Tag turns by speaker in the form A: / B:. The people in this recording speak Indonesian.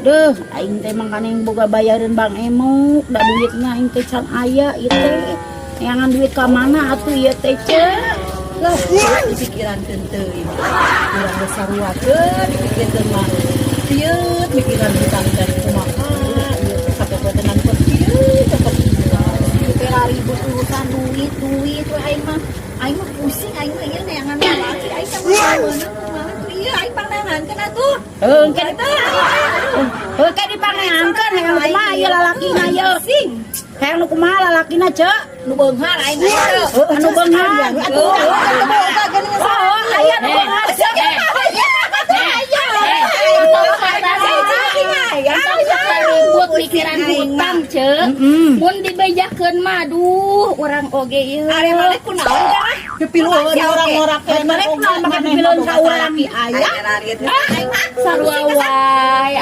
A: Duh, aing teh mangkana yang boga bayarin Bang Emo, da duitnya aing teh can aya ieu teh. Neangan duit ka mana atuh ieu teh, Cek?
B: Lah, dipikirankeun teuing. Urang geus saruakeun dipikirkeun mah. Pieuh mikiran hutang dan kumaha, ieu sapopotenan keur pieuh cepet. Ieu teh ribut urusan duit we aing mah pusing aing mah ieu neangan lalaki aing teh meunang kumaha tuh ieu aing pandangankeun atuh.
A: Engke Oke dipangeankeun yang kumaha ieu lalakina ieu.
B: Sing
A: Hayang nu kumaha lalakina, Cek?
B: nu beunghar aing teh.
A: Anu beunghar.
B: Atuh aya nu beunghar.
C: Ribut pikiran hutang Cek. Mun dibejakeun mah aduh urang oge ieu.
B: Are maneh kunaon dah?
A: Pipilueun orang-orang teh maneh kunaon make pipilueun ka urang.
B: Aya.
C: Sarua wae